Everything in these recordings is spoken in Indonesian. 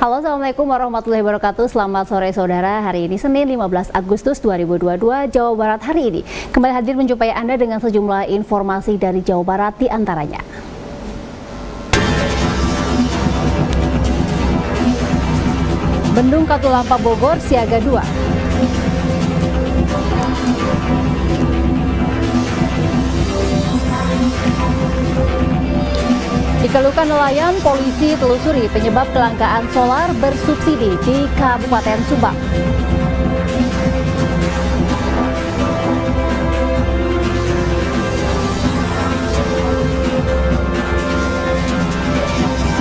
Halo, Assalamualaikum warahmatullahi wabarakatuh. Selamat sore saudara. Hari ini Senin 15 Agustus 2022, Jawa Barat hari ini kembali hadir menjumpai Anda dengan sejumlah informasi dari Jawa Barat, di antaranya. Bendung Katulampa Bogor siaga 2. Dikeluhkan nelayan, polisi telusuri penyebab kelangkaan solar bersubsidi di Kabupaten Subang.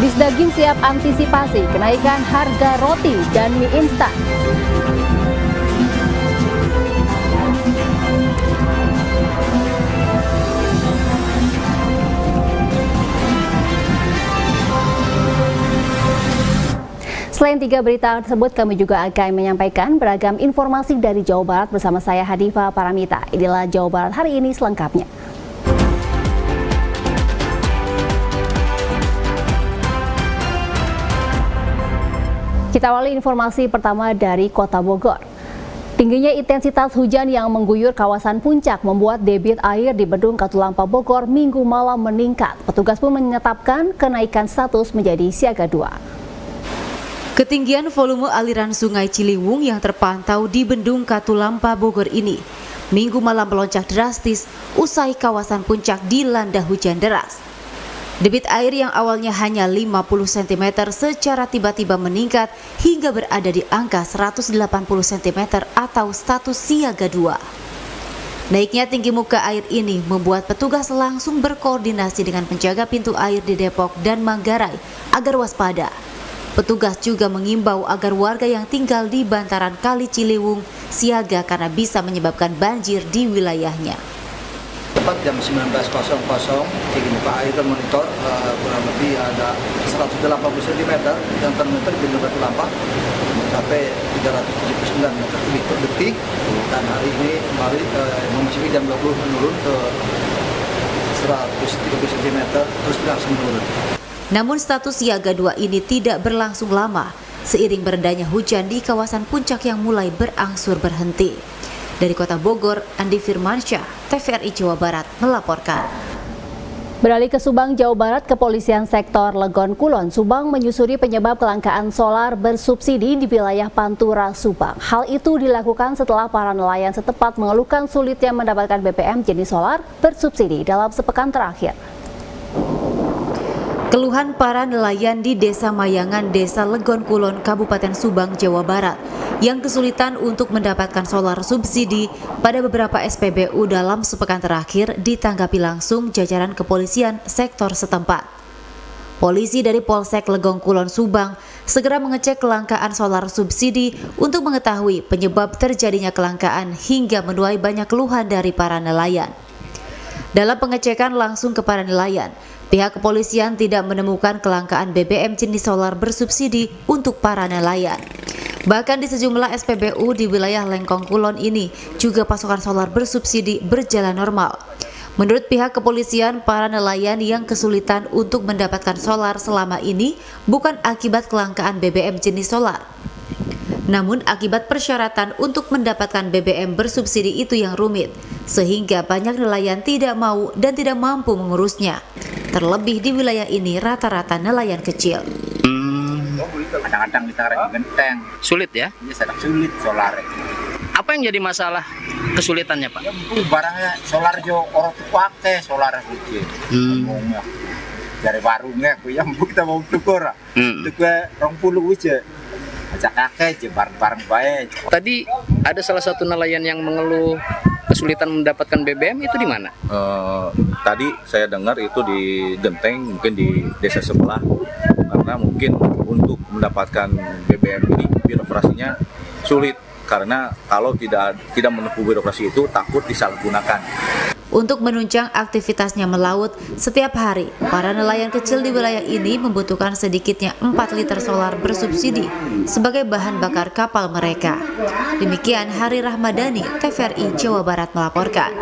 Disdaging siap antisipasi kenaikan harga roti dan mie instan. Selain 3 berita tersebut, kami juga akan menyampaikan beragam informasi dari Jawa Barat bersama saya Hadifa Paramita. Inilah Jawa Barat hari ini selengkapnya. Kita awali informasi pertama dari Kota Bogor. Tingginya intensitas hujan yang mengguyur kawasan Puncak membuat debit air di Bendung Katulampa Bogor Minggu malam meningkat. Petugas pun menetapkan kenaikan status menjadi siaga 2. Ketinggian volume aliran Sungai Ciliwung yang terpantau di Bendung Katulampa Bogor ini Minggu malam melonjak drastis usai kawasan Puncak dilanda hujan deras. Debit air yang awalnya hanya 50 cm secara tiba-tiba meningkat hingga berada di angka 180 cm atau status siaga 2. Naiknya tinggi muka air ini membuat petugas langsung berkoordinasi dengan penjaga pintu air di Depok dan Manggarai agar waspada. Petugas juga mengimbau agar warga yang tinggal di bantaran Kali Ciliwung siaga karena bisa menyebabkan banjir di wilayahnya. Tepat jam 19.00, tinggi muka air termonitor kurang lebih ada 180 cm dan termometer di Bendung Katulampa mencapai 379 meter kubik per detik, dan hari ini kembali memasuki jam 20 menurun ke 130 cm terus langsung menurun. Namun status siaga 2 ini tidak berlangsung lama seiring berendahnya hujan di kawasan Puncak yang mulai berangsur berhenti. Dari Kota Bogor, Andi Firmansyah, TVRI Jawa Barat melaporkan. Beralih ke Subang, Jawa Barat, Kepolisian Sektor Legon Kulon, Subang menyusuri penyebab kelangkaan solar bersubsidi di wilayah Pantura, Subang. Hal itu dilakukan setelah para nelayan setempat mengeluhkan sulitnya mendapatkan BBM jenis solar bersubsidi dalam sepekan terakhir. Keluhan para nelayan di Desa Mayangan, Desa Legon Kulon, Kabupaten Subang, Jawa Barat yang kesulitan untuk mendapatkan solar subsidi pada beberapa SPBU dalam sepekan terakhir ditanggapi langsung jajaran kepolisian sektor setempat. Polisi dari Polsek Legon Kulon, Subang segera mengecek kelangkaan solar subsidi untuk mengetahui penyebab terjadinya kelangkaan hingga menuai banyak keluhan dari para nelayan. Dalam pengecekan langsung ke para nelayan, pihak kepolisian tidak menemukan kelangkaan BBM jenis solar bersubsidi untuk para nelayan. Bahkan di sejumlah SPBU di wilayah Lengkong Kulon ini juga pasokan solar bersubsidi berjalan normal. Menurut pihak kepolisian, para nelayan yang kesulitan untuk mendapatkan solar selama ini bukan akibat kelangkaan BBM jenis solar, namun akibat persyaratan untuk mendapatkan BBM bersubsidi itu yang rumit, sehingga banyak nelayan tidak mau dan tidak mampu mengurusnya. Terlebih di wilayah ini rata-rata nelayan kecil. Kadang-kadang kita rek genteng. Sulit ya? Iya, sedang sulit solar. Apa yang jadi masalah kesulitannya, Pak? Ya, barangnya solar jo orang tuh pakai solar gitu. Ngomongnya. Dari warungnya aku yang kita mau tukar. Tukar 20 aja. Ajak kakek aja bareng-bareng baik. Tadi ada salah satu nelayan yang mengeluh kesulitan mendapatkan BBM, itu di mana? Tadi saya dengar itu di Genteng, mungkin di desa sebelah, karena mungkin untuk mendapatkan BBM ini birokrasinya sulit, karena kalau tidak menempuh birokrasi itu takut disalahgunakan. Untuk menunjang aktivitasnya melaut, setiap hari para nelayan kecil di wilayah ini membutuhkan sedikitnya 4 liter solar bersubsidi sebagai bahan bakar kapal mereka. Demikian Hari Rahmadani, TVRI Jawa Barat melaporkan.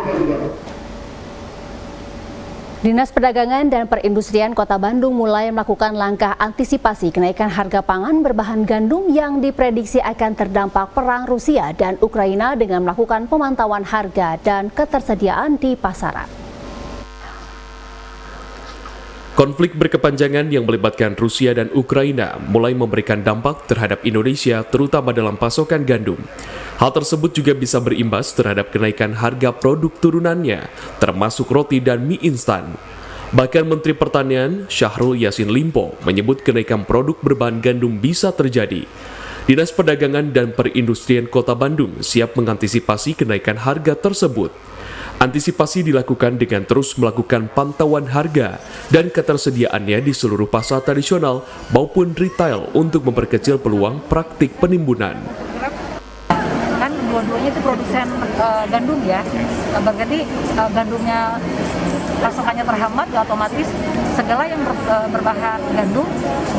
Dinas Perdagangan dan Perindustrian Kota Bandung mulai melakukan langkah antisipasi kenaikan harga pangan berbahan gandum yang diprediksi akan terdampak perang Rusia dan Ukraina dengan melakukan pemantauan harga dan ketersediaan di pasaran. Konflik berkepanjangan yang melibatkan Rusia dan Ukraina mulai memberikan dampak terhadap Indonesia, terutama dalam pasokan gandum. Hal tersebut juga bisa berimbas terhadap kenaikan harga produk turunannya, termasuk roti dan mie instan. Bahkan Menteri Pertanian Syahrul Yassin Limpo menyebut kenaikan produk berbahan gandum bisa terjadi. Dinas Perdagangan dan Perindustrian Kota Bandung siap mengantisipasi kenaikan harga tersebut. Antisipasi dilakukan dengan terus melakukan pantauan harga dan ketersediaannya di seluruh pasar tradisional maupun retail untuk memperkecil peluang praktik penimbunan. Kan dua-duanya itu produsen gandum ya, berarti gandumnya pasokannya terhambat, ya otomatis segala yang berbahan gandum,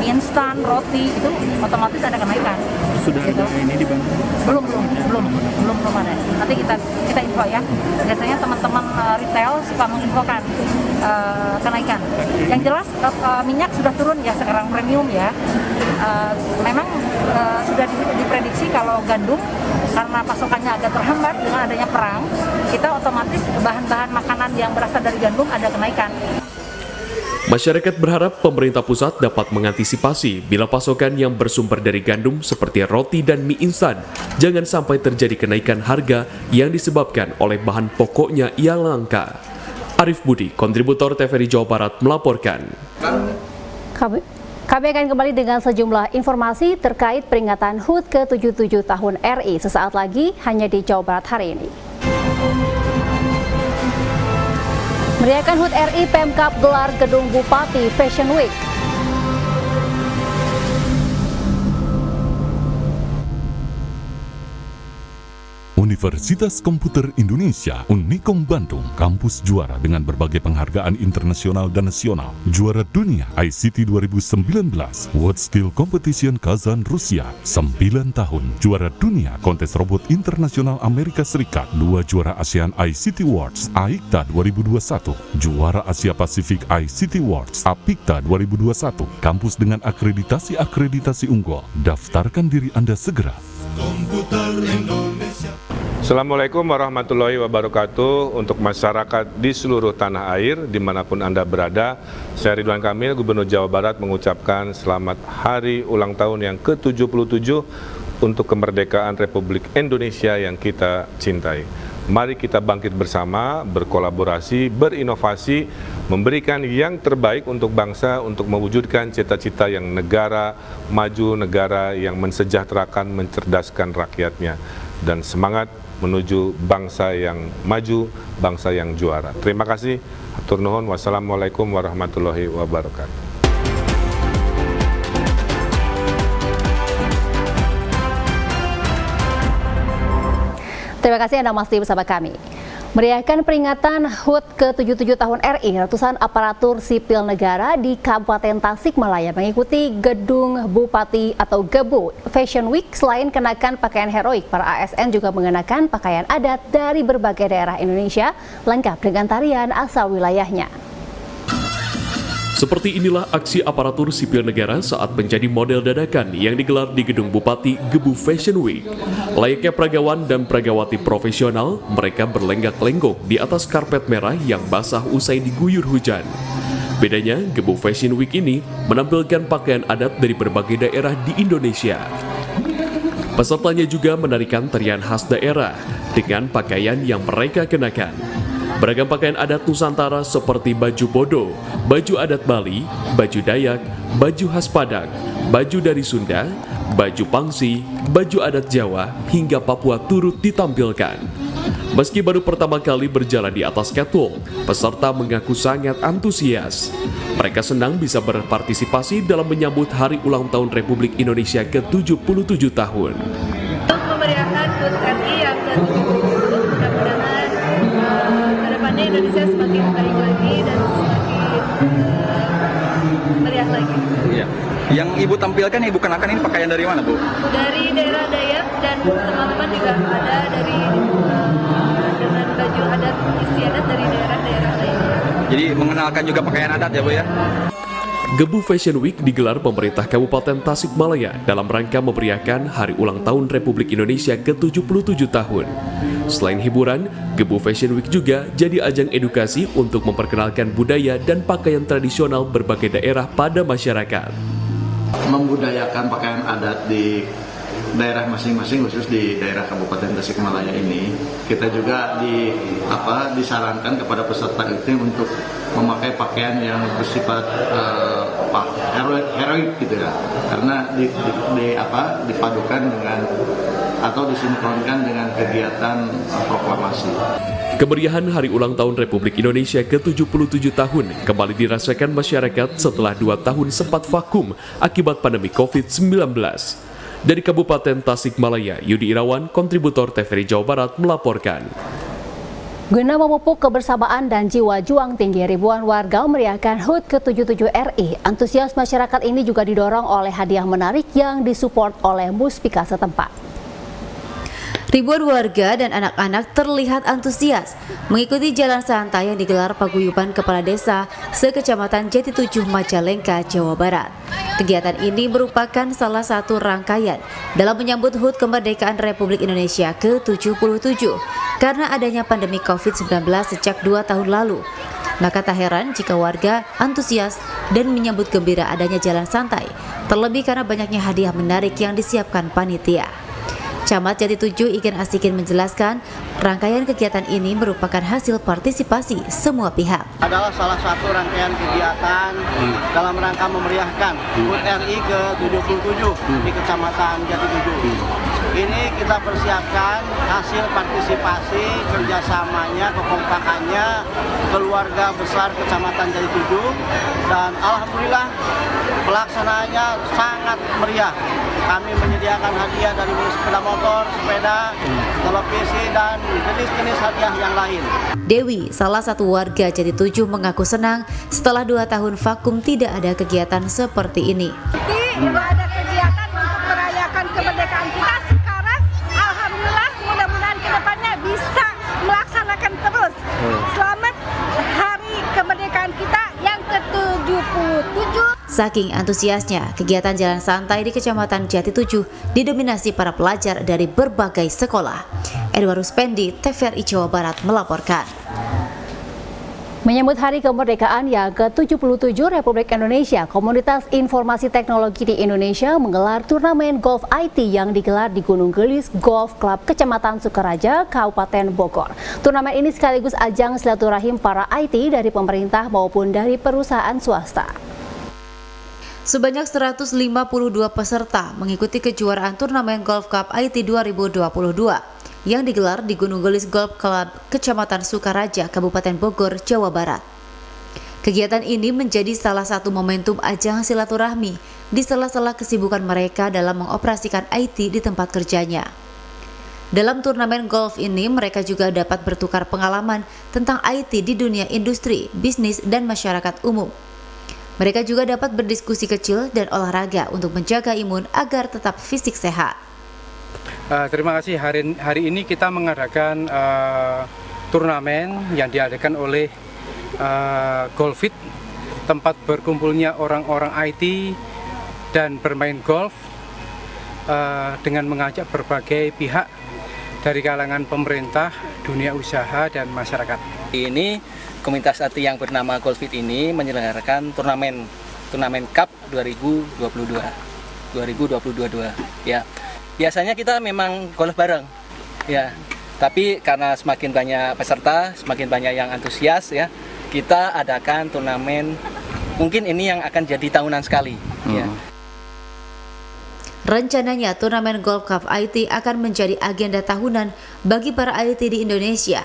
mie instan, roti itu otomatis ada kenaikan. Sudah gitu. Ada ini di Bandung? Belum ada. Nanti kita info ya. Biasanya teman-teman retail suka menginfokan kenaikan. Yang jelas minyak sudah turun ya sekarang premium ya. Memang sudah diprediksi kalau gandum karena pasokannya agak terhambat dengan adanya perang, kita otomatis bahan-bahan makanan yang berasal dari gandum ada kenaikan. Masyarakat berharap pemerintah pusat dapat mengantisipasi bila pasokan yang bersumber dari gandum seperti roti dan mie instan jangan sampai terjadi kenaikan harga yang disebabkan oleh bahan pokoknya yang langka. Arif Budi, kontributor TVRI Jawa Barat melaporkan. Kami akan kembali dengan sejumlah informasi terkait peringatan HUT ke-77 tahun RI sesaat lagi hanya di Jawa Barat hari ini. Meriahkan HUT RI, Pemkab gelar Gedung Bupati Fashion Week. Universitas Komputer Indonesia Unikom Bandung, kampus juara dengan berbagai penghargaan internasional dan nasional. Juara dunia ICT 2019, World Steel Competition Kazan, Rusia, 9 tahun. Juara dunia kontes robot internasional Amerika Serikat, 2 juara ASEAN ICT Awards, AICTA 2021. Juara Asia Pasifik ICT Awards, APICTA 2021. Kampus dengan akreditasi unggul. Daftarkan diri Anda segera. Komputer Indonesia. Assalamualaikum warahmatullahi wabarakatuh. Untuk masyarakat di seluruh tanah air, dimanapun Anda berada, saya Ridwan Kamil, Gubernur Jawa Barat, mengucapkan selamat hari ulang tahun yang ke-77 untuk kemerdekaan Republik Indonesia yang kita cintai. Mari kita bangkit bersama, berkolaborasi, berinovasi, memberikan yang terbaik untuk bangsa, untuk mewujudkan cita-cita yang negara maju, negara yang mensejahterakan, mencerdaskan rakyatnya, dan semangat menuju bangsa yang maju, bangsa yang juara. Terima kasih. Hatur nuhun. Wassalamualaikum warahmatullahi wabarakatuh. Terima kasih Anda masih bersama kami. Meriahkan peringatan HUT ke-77 tahun RI, ratusan aparatur sipil negara di Kabupaten Tasikmalaya mengikuti Gedung Bupati atau GEBU Fashion Week. Selain kenakan pakaian heroik, para ASN juga mengenakan pakaian adat dari berbagai daerah Indonesia, lengkap dengan tarian asal wilayahnya. Seperti inilah aksi aparatur sipil negara saat menjadi model dadakan yang digelar di Gedung Bupati GEBU Fashion Week. Layaknya peragawan dan peragawati profesional, mereka berlenggak-lenggok di atas karpet merah yang basah usai diguyur hujan. Bedanya, GEBU Fashion Week ini menampilkan pakaian adat dari berbagai daerah di Indonesia. Pesertanya juga menarikan tarian khas daerah dengan pakaian yang mereka kenakan. Beragam pakaian adat Nusantara seperti baju bodo, baju adat Bali, baju Dayak, baju khas Padang, baju dari Sunda, baju Pangsi, baju adat Jawa, hingga Papua turut ditampilkan. Meski baru pertama kali berjalan di atas catwalk, peserta mengaku sangat antusias. Mereka senang bisa berpartisipasi dalam menyambut Hari Ulang Tahun Republik Indonesia ke-77 tahun. Untuk memeriahkan HUT RI yang ke-77, mudah-mudahan kedepannya Indonesia semakin baik lagi dan semakin meriah lagi. Iya. Yang Ibu tampilkan, Ibu kenakan ini pakaian dari mana, Bu? Dari daerah Dayak dan teman-teman juga ada dari dengan baju adat istiadat dari daerah-daerah lainnya. Jadi mengenalkan juga pakaian adat ya Bu ya. Gebu Fashion Week digelar pemerintah Kabupaten Tasikmalaya dalam rangka memeriahkan Hari Ulang Tahun Republik Indonesia ke-77 tahun. Selain hiburan, Gebu Fashion Week juga jadi ajang edukasi untuk memperkenalkan budaya dan pakaian tradisional berbagai daerah pada masyarakat. Membudayakan pakaian adat di daerah masing-masing, khusus di daerah Kabupaten Tasikmalaya ini, kita juga disarankan kepada peserta itu untuk memakai pakaian yang bersifat heroik gitu ya, karena dipadukan dengan atau disinkronkan dengan kegiatan proklamasi. Kemeriahan Hari Ulang Tahun Republik Indonesia ke-77 tahun kembali dirasakan masyarakat setelah 2 tahun sempat vakum akibat pandemi COVID-19. Dari Kabupaten Tasikmalaya, Yudi Irawan, kontributor TVRI Jawa Barat melaporkan. Guna memupuk kebersamaan dan jiwa juang tinggi, ribuan warga meriahkan HUT ke-77 RI. Antusias masyarakat ini juga didorong oleh hadiah menarik yang disupport oleh Muspika setempat. Ribuan warga dan anak-anak terlihat antusias mengikuti jalan santai yang digelar paguyuban kepala desa se-Kecamatan Jati 7 Majalengka, Jawa Barat. Kegiatan ini merupakan salah satu rangkaian dalam menyambut HUT kemerdekaan Republik Indonesia ke-77 karena adanya pandemi COVID-19 sejak 2 tahun lalu. Maka tak heran jika warga antusias dan menyambut gembira adanya jalan santai, terlebih karena banyaknya hadiah menarik yang disiapkan panitia. Camat Jati 7 Iken Asikin menjelaskan, rangkaian kegiatan ini merupakan hasil partisipasi semua pihak. Adalah salah satu rangkaian kegiatan dalam rangka memeriahkan HUT RI ke-77 di Kecamatan Jati 7. Ini kita persiapkan hasil partisipasi kerjasamanya, kekompakannya keluarga besar Kecamatan Jati 7, dan alhamdulillah pelaksanaannya sangat meriah. Kami menyediakan hadiah dari sepeda motor, sepeda, televisi, dan jenis-jenis hadiah yang lain. Dewi, salah satu warga Jati 7, mengaku senang setelah 2 tahun vakum tidak ada kegiatan seperti ini. Tidak ada kegiatan untuk merayakan kemerdekaan kita sekarang. Alhamdulillah, mudah-mudahan kedepannya bisa melaksanakan terus. Selamat Hari Kemerdekaan kita yang ke-77. Saking antusiasnya, kegiatan jalan santai di Kecamatan Jati 7 didominasi para pelajar dari berbagai sekolah. Edward Ruspendi, TVRI Jawa Barat melaporkan. Menyambut Hari Kemerdekaan yang ke-77 Republik Indonesia, Komunitas Informasi Teknologi di Indonesia menggelar turnamen golf IT yang digelar di Gunung Gelis Golf Club Kecamatan Sukaraja, Kabupaten Bogor. Turnamen ini sekaligus ajang silaturahim para IT dari pemerintah maupun dari perusahaan swasta. Sebanyak 152 peserta mengikuti kejuaraan turnamen Golf Cup IT 2022 yang digelar di Gunung Gelis Golf Club Kecamatan Sukaraja, Kabupaten Bogor, Jawa Barat. Kegiatan ini menjadi salah satu momentum ajang silaturahmi di sela-sela kesibukan mereka dalam mengoperasikan IT di tempat kerjanya. Dalam turnamen golf ini, mereka juga dapat bertukar pengalaman tentang IT di dunia industri, bisnis, dan masyarakat umum. Mereka juga dapat berdiskusi kecil dan olahraga untuk menjaga imun agar tetap fisik sehat. Terima kasih. Hari ini kita mengadakan turnamen yang diadakan oleh Golfit, tempat berkumpulnya orang-orang IT dan bermain golf dengan mengajak berbagai pihak dari kalangan pemerintah, dunia usaha, dan masyarakat. Ini komunitas IT yang bernama Golfit ini menyelenggarakan turnamen Cup 2022 ya. Biasanya kita memang golf bareng ya, tapi karena semakin banyak peserta, semakin banyak yang antusias ya, kita adakan turnamen, mungkin ini yang akan jadi tahunan sekali ya. Rencananya turnamen Golf Cup IT akan menjadi agenda tahunan bagi para IT di Indonesia.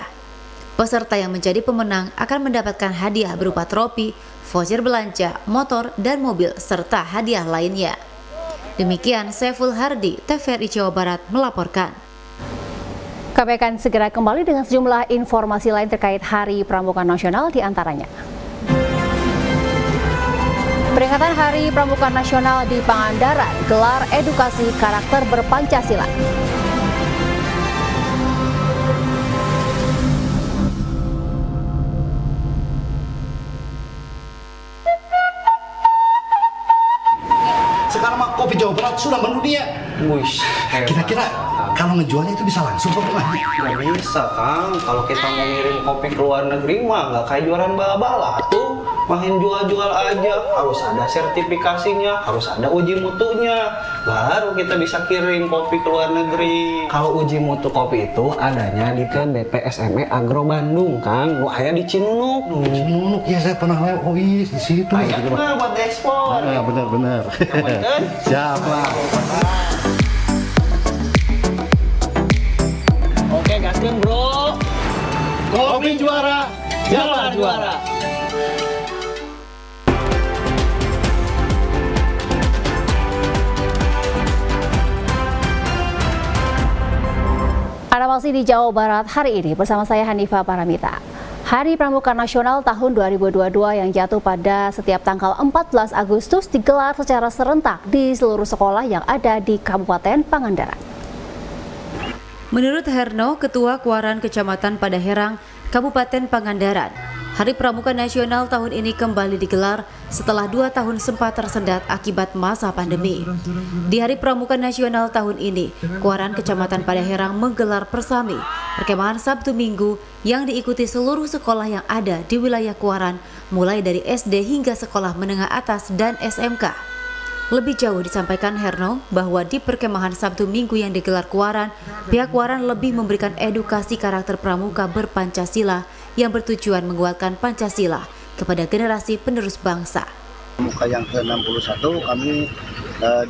Peserta yang menjadi pemenang akan mendapatkan hadiah berupa trofi, voucher belanja, motor, dan mobil, serta hadiah lainnya. Demikian Saiful Hardi, TVRI Jawa Barat melaporkan. Kami akan segera kembali dengan sejumlah informasi lain terkait Hari Pramuka Nasional di antaranya. Peringatan Hari Pramuka Nasional di Pangandaran, gelar edukasi karakter berpancasila. sekarang mah kopi Jawa Barat sudah mendunia. Kira-kira kalau ngejualnya itu bisa langsung apa gimana? Nggak bisa, Kang. Kalau kita mau ngirim kopi ke luar negeri mah nggak kayak jualan bala-bala tuh. Main jual-jual aja, harus ada sertifikasinya, harus ada uji mutunya, baru kita bisa kirim kopi ke luar negeri. Kalau uji mutu kopi itu adanya di BPSME Agro Bandung, Kang. Lu aya di Cinunuk. Cinunuk, ya saya pernah lewat. Oh iya, di situ. Ayatnya buat ekspor. Ya benar-benar. Siap lah. Oke, gaskeun bro. Kopi juara, jalan juara. Anda masih di Jawa Barat hari ini bersama saya Hanifah Paramita. Hari Pramuka Nasional tahun 2022 yang jatuh pada setiap tanggal 14 Agustus digelar secara serentak di seluruh sekolah yang ada di Kabupaten Pangandaran. Menurut Herno, Ketua Kuaran Kecamatan Padaherang, Kabupaten Pangandaran, Hari Pramuka Nasional tahun ini kembali digelar setelah 2 tahun sempat tersendat akibat masa pandemi. Di Hari Pramuka Nasional tahun ini, Kuaran Kecamatan Padaherang menggelar persami, perkemahan Sabtu Minggu yang diikuti seluruh sekolah yang ada di wilayah Kuaran, mulai dari SD hingga sekolah menengah atas dan SMK. Lebih jauh disampaikan Herno bahwa di perkemahan Sabtu Minggu yang digelar Kuaran, pihak Kuaran lebih memberikan edukasi karakter pramuka berpancasila yang bertujuan menguatkan Pancasila kepada generasi penerus bangsa. Pramuka yang ke-61 kami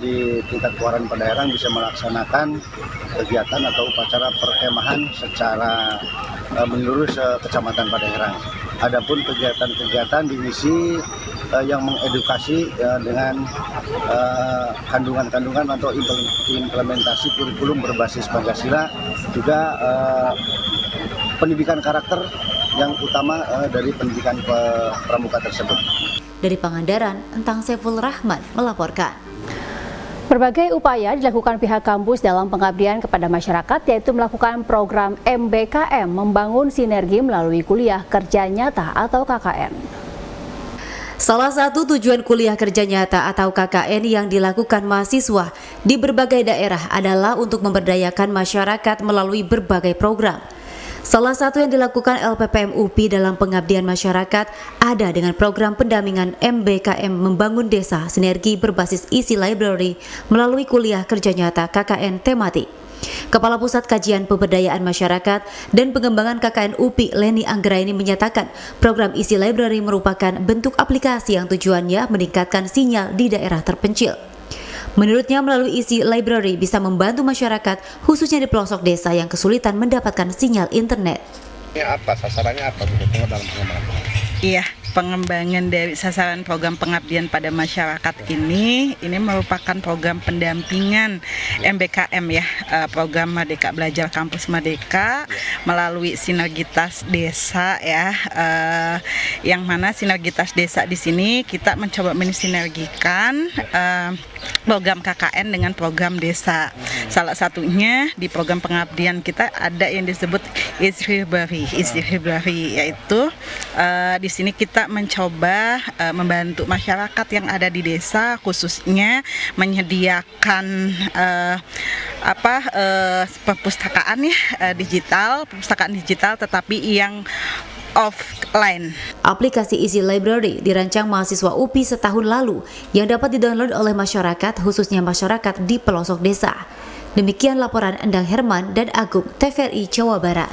di tingkat Kuaran Padaherang bisa melaksanakan kegiatan atau upacara perkemahan secara menyeluruh Kecamatan Padaherang. Adapun kegiatan-kegiatan divisi yang mengedukasi dengan kandungan-kandungan atau implementasi kurikulum berbasis Pancasila, juga pendidikan karakter yang utama dari pendidikan pramuka tersebut. Dari Pangandaran, Entang Saiful Rahman melaporkan. Berbagai upaya dilakukan pihak kampus dalam pengabdian kepada masyarakat, yaitu melakukan program MBKM, membangun sinergi melalui kuliah kerja nyata atau KKN. Salah satu tujuan kuliah kerja nyata atau KKN yang dilakukan mahasiswa di berbagai daerah adalah untuk memberdayakan masyarakat melalui berbagai program. Salah satu yang dilakukan LPPM UPI dalam pengabdian masyarakat ada dengan program pendampingan MBKM membangun desa sinergi berbasis isi library melalui kuliah kerja nyata KKN tematik. Kepala Pusat Kajian Pemberdayaan Masyarakat dan Pengembangan KKN UPI Leni Anggraini menyatakan program isi library merupakan bentuk aplikasi yang tujuannya meningkatkan sinyal di daerah terpencil. Menurutnya melalui isi library bisa membantu masyarakat khususnya di pelosok desa yang kesulitan mendapatkan sinyal internet. Apa sasarannya apa dalam pengembangan? Iya, pengembangan dari sasaran program pengabdian pada masyarakat ini merupakan program pendampingan MBKM ya, program Merdeka Belajar Kampus Merdeka melalui sinergitas desa ya, yang mana sinergitas desa di sini kita mencoba mensinergikan program KKN dengan program desa. Salah satunya di program pengabdian kita ada yang disebut isi library, yaitu di sini kita mencoba membantu masyarakat yang ada di desa, khususnya menyediakan perpustakaan digital tetapi yang offline. Aplikasi isi library dirancang mahasiswa UPI setahun lalu yang dapat didownload oleh masyarakat, khususnya masyarakat di pelosok desa. Demikian laporan Endang Herman dan Agung, TVRI Jawa Barat.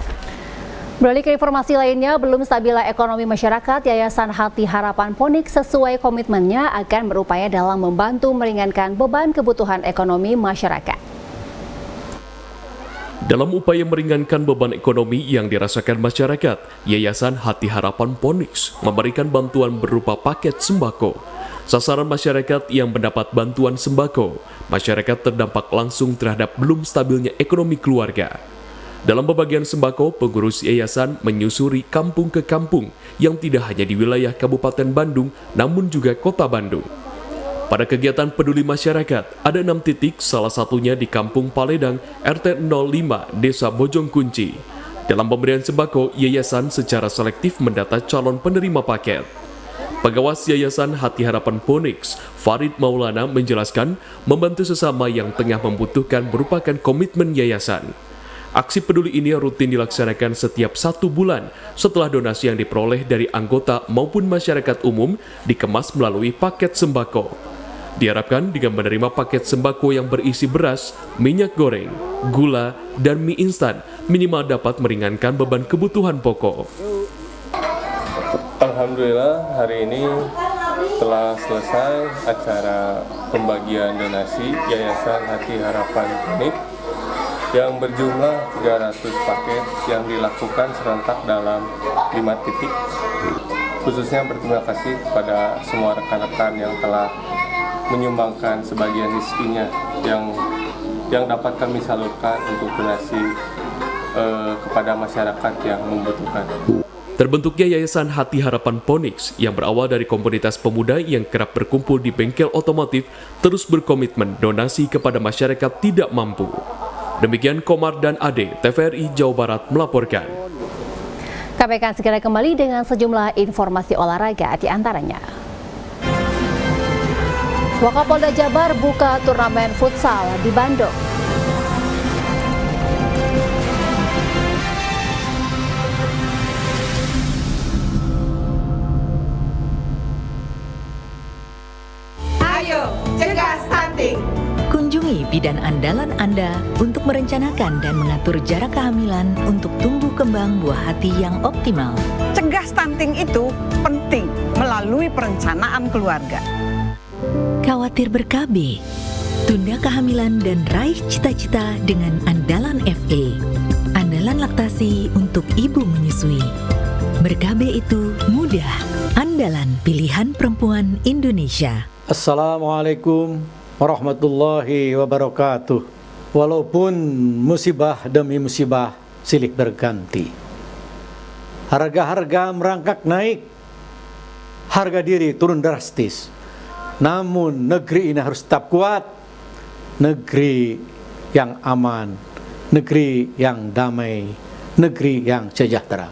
Beralih ke informasi lainnya, belum stabilnya ekonomi masyarakat, Yayasan Hati Harapan Ponik sesuai komitmennya akan berupaya dalam membantu meringankan beban kebutuhan ekonomi masyarakat. Dalam upaya meringankan beban ekonomi yang dirasakan masyarakat, Yayasan Hati Harapan Ponix memberikan bantuan berupa paket sembako. Sasaran masyarakat yang mendapat bantuan sembako, masyarakat terdampak langsung terhadap belum stabilnya ekonomi keluarga. Dalam pembagian sembako, pengurus yayasan menyusuri kampung ke kampung yang tidak hanya di wilayah Kabupaten Bandung, namun juga Kota Bandung. Pada kegiatan peduli masyarakat, ada 6 titik, salah satunya di Kampung Paledang, RT 05, Desa Bojong Kunci. Dalam pemberian sembako, yayasan secara selektif mendata calon penerima paket. Pengawas Yayasan Hati Harapan Phoenix, Farid Maulana menjelaskan membantu sesama yang tengah membutuhkan merupakan komitmen yayasan. Aksi peduli ini rutin dilaksanakan setiap 1 bulan setelah donasi yang diperoleh dari anggota maupun masyarakat umum dikemas melalui paket sembako. Diharapkan dengan menerima paket sembako yang berisi beras, minyak goreng, gula, dan mie instan minimal dapat meringankan beban kebutuhan pokok. Alhamdulillah hari ini telah selesai acara pembagian donasi Yayasan Hati Harapan Phoenix yang berjumlah 300 paket yang dilakukan serentak dalam 5 titik. Khususnya berterima kasih kepada semua rekan-rekan yang telah menyumbangkan sebagian rezekinya yang dapat kami salurkan untuk donasi kepada masyarakat yang membutuhkan. Terbentuknya Yayasan Hati Harapan Phoenix yang berawal dari komunitas pemuda yang kerap berkumpul di bengkel otomotif terus berkomitmen donasi kepada masyarakat tidak mampu. Demikian Komar dan Ade, TVRI Jawa Barat melaporkan. Kami akan segera kembali dengan sejumlah informasi olahraga di antaranya. Wakapolda Jabar buka turnamen futsal di Bandung. Ayo, cegah stunting. Kunjungi bidan andalan Anda untuk merencanakan dan mengatur jarak kehamilan untuk tumbuh kembang buah hati yang optimal. Cegah stunting itu penting melalui perencanaan keluarga. Khawatir ber-KB? Tunda kehamilan dan raih cita-cita dengan Andalan FE. Andalan laktasi untuk ibu menyusui. Ber-KB itu mudah. Andalan pilihan perempuan Indonesia. Assalamualaikum warahmatullahi wabarakatuh. Walaupun musibah demi musibah silih berganti, harga-harga merangkak naik, harga diri turun drastis. Namun negeri ini harus tetap kuat, negeri yang aman, negeri yang damai, negeri yang sejahtera.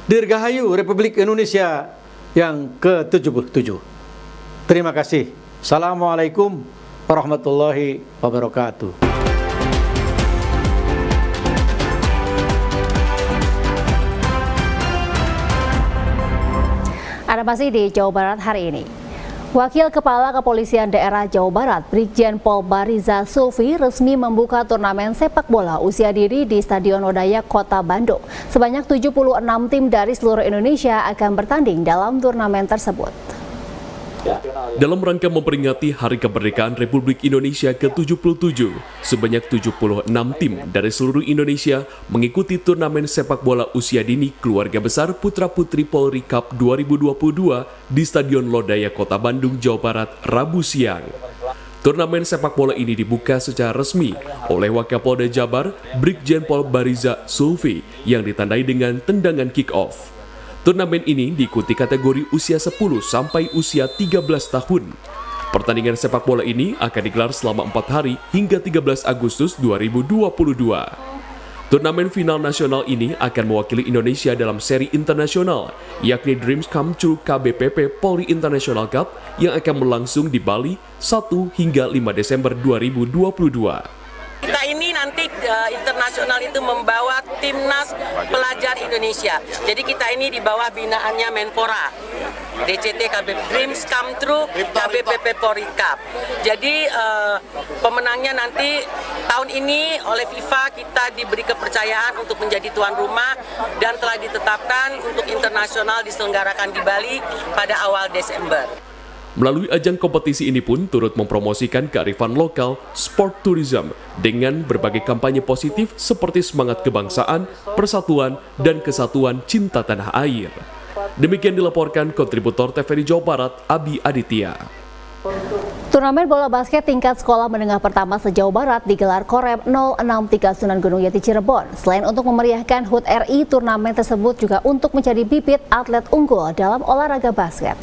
Dirgahayu Republik Indonesia yang ke-77. Terima kasih. Assalamualaikum warahmatullahi wabarakatuh. Ada masih di Jawa Barat hari ini. Wakil Kepala Kepolisian Daerah Jawa Barat, Brigjen Pol Bariza Sulfi resmi membuka turnamen sepak bola usia dini di Stadion Lodaya Kota Bandung. Sebanyak 76 tim dari seluruh Indonesia akan bertanding dalam turnamen tersebut. Dalam rangka memperingati Hari Kemerdekaan Republik Indonesia ke-77, sebanyak 76 tim dari seluruh Indonesia mengikuti turnamen sepak bola usia dini keluarga besar Putra-Putri Polri Cup 2022 di Stadion Lodaya Kota Bandung, Jawa Barat, Rabu siang. Turnamen sepak bola ini dibuka secara resmi oleh Wakapolda Jabar, Brigjen Pol Bariza Sulfi, yang ditandai dengan tendangan kick-off. Turnamen ini diikuti kategori usia 10 sampai usia 13 tahun. Pertandingan sepak bola ini akan digelar selama 4 hari hingga 13 Agustus 2022. Turnamen final nasional ini akan mewakili Indonesia dalam seri internasional, yakni Dreams Come True KBPP Polri International Cup yang akan berlangsung di Bali 1 hingga 5 Desember 2022. Kita ini nanti internasional itu membawa timnas pelajar Indonesia. Jadi kita ini di bawah binaannya Menpora, DCT KB Dreams Come True KBPP Polri Cup. Jadi pemenangnya nanti tahun ini oleh FIFA kita diberi kepercayaan untuk menjadi tuan rumah dan telah ditetapkan untuk internasional diselenggarakan di Bali pada awal Desember. Melalui ajang kompetisi ini pun turut mempromosikan kearifan lokal, sport tourism, dengan berbagai kampanye positif seperti semangat kebangsaan, persatuan, dan kesatuan cinta tanah air. Demikian dilaporkan kontributor TVRI Jawa Barat, Abi Aditya. Turnamen bola basket tingkat sekolah menengah pertama se-Jawa Barat digelar Korem 063 Sunan Gunung Jati Cirebon. Selain untuk memeriahkan HUT RI, turnamen tersebut juga untuk menjadi bibit atlet unggul dalam olahraga basket.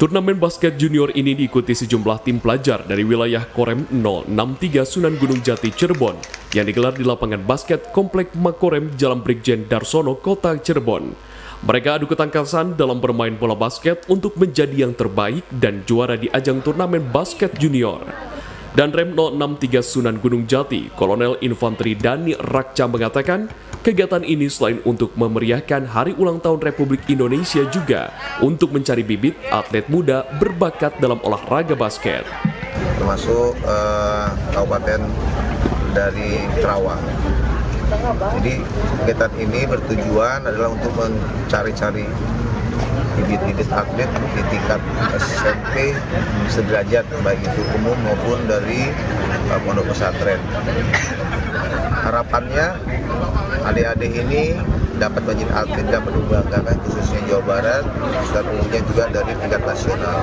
Turnamen basket junior ini diikuti sejumlah tim pelajar dari wilayah Korem 063 Sunan Gunung Jati Cirebon yang digelar di lapangan basket Komplek Makorem Jalan Brigjen Darsono, Kota Cirebon. Mereka adu ketangkasan dalam bermain bola basket untuk menjadi yang terbaik dan juara di ajang turnamen basket junior. Dan Rem 063 Sunan Gunung Jati, Kolonel Infanteri Dani Rakca mengatakan, kegiatan ini selain untuk memeriahkan Hari Ulang Tahun Republik Indonesia juga untuk mencari bibit atlet muda berbakat dalam olahraga basket. Termasuk kabupaten dari Kerawang. Jadi kegiatan ini bertujuan adalah untuk mencari-cari bibit-bibit atlet di tingkat SMP sederajat, baik itu umum maupun dari pondok pesantren. Harapannya adik-adik ini dapat menjadi atlet dan membanggakan khususnya Jawa Barat dan umumnya juga dari tingkat nasional.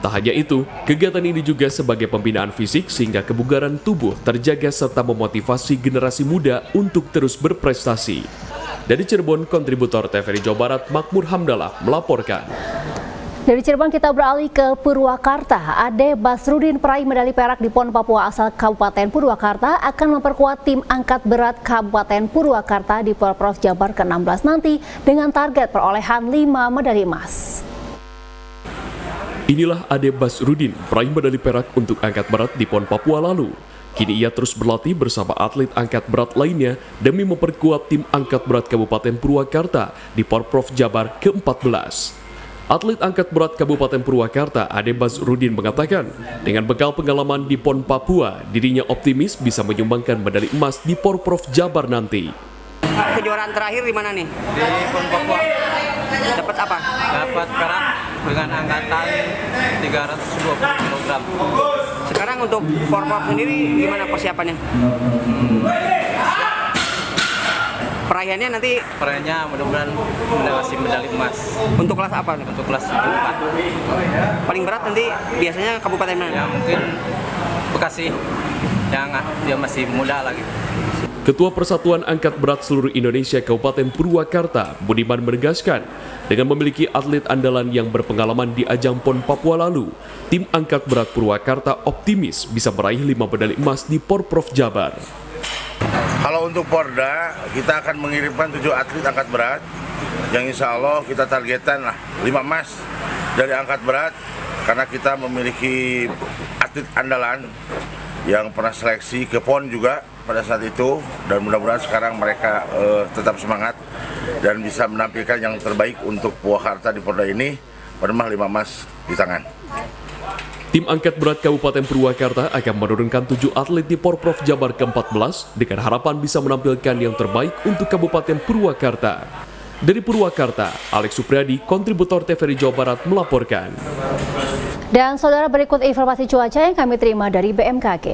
Tak hanya itu, kegiatan ini juga sebagai pembinaan fisik sehingga kebugaran tubuh terjaga serta memotivasi generasi muda untuk terus berprestasi. Dari Cirebon, kontributor TVRI Jawa Barat Makmur Hamdalah melaporkan. Dari Cirebon kita beralih ke Purwakarta. Ade Basrudin peraih medali perak di PON Papua asal Kabupaten Purwakarta akan memperkuat tim angkat berat Kabupaten Purwakarta di Porprov Jabar ke-16 nanti dengan target perolehan 5 medali emas. Inilah Ade Basrudin peraih medali perak untuk angkat berat di PON Papua lalu. Kini ia terus berlatih bersama atlet angkat berat lainnya demi memperkuat tim angkat berat Kabupaten Purwakarta di Porprov Jabar ke-14. Atlet angkat berat Kabupaten Purwakarta, Ade Basrudin mengatakan, dengan bekal pengalaman di PON Papua, dirinya optimis bisa menyumbangkan medali emas di Porprov Jabar nanti. Kejuaraan terakhir di mana nih? Di PON Papua. Dapat apa? Dapat perak dengan angkatan 320 kg. Sekarang untuk Porprov sendiri gimana persiapannya? Perayaan nanti? Perayaan mudah-mudahan mendapatkan medali emas. Untuk kelas apa? Untuk kelas 4. Paling berat nanti biasanya kabupaten mana? Ya mungkin Bekasi, yang dia masih muda lagi. Ketua Persatuan Angkat Berat Seluruh Indonesia Kabupaten Purwakarta, Budiman menegaskan, dengan memiliki atlet andalan yang berpengalaman di ajang PON Papua lalu, tim angkat berat Purwakarta optimis bisa meraih 5 medali emas di Porprov Jabar. Kalau untuk Porda, kita akan mengirimkan 7 atlet angkat berat, yang insya Allah kita targetkan 5 emas dari angkat berat, karena kita memiliki atlet andalan yang pernah seleksi ke PON juga pada saat itu, dan mudah-mudahan sekarang mereka tetap semangat dan bisa menampilkan yang terbaik untuk Purwakarta di Porda ini, bermah 5 emas di tangan. Tim angkat berat Kabupaten Purwakarta akan menurunkan 7 atlet di Porprov Jabar ke-14 dengan harapan bisa menampilkan yang terbaik untuk Kabupaten Purwakarta. Dari Purwakarta, Alex Supriyadi, kontributor TVRI Jawa Barat melaporkan. Dan saudara, berikut informasi cuaca yang kami terima dari BMKG.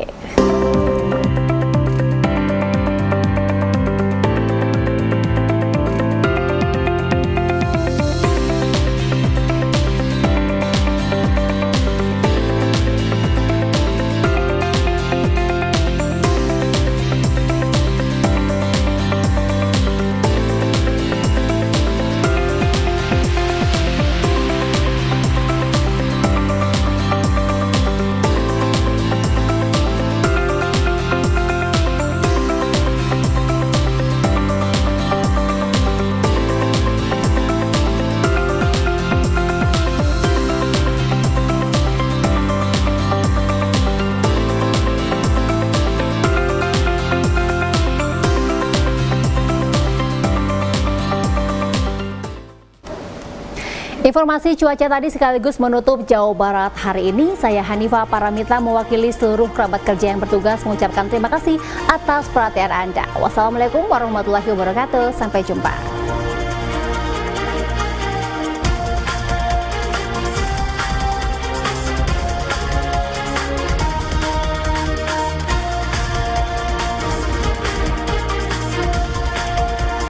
Informasi cuaca tadi sekaligus menutup Jawa Barat hari ini. Saya Hanifah Paramita mewakili seluruh kerabat kerja yang bertugas mengucapkan terima kasih atas perhatian Anda. Wassalamualaikum warahmatullahi wabarakatuh. Sampai jumpa.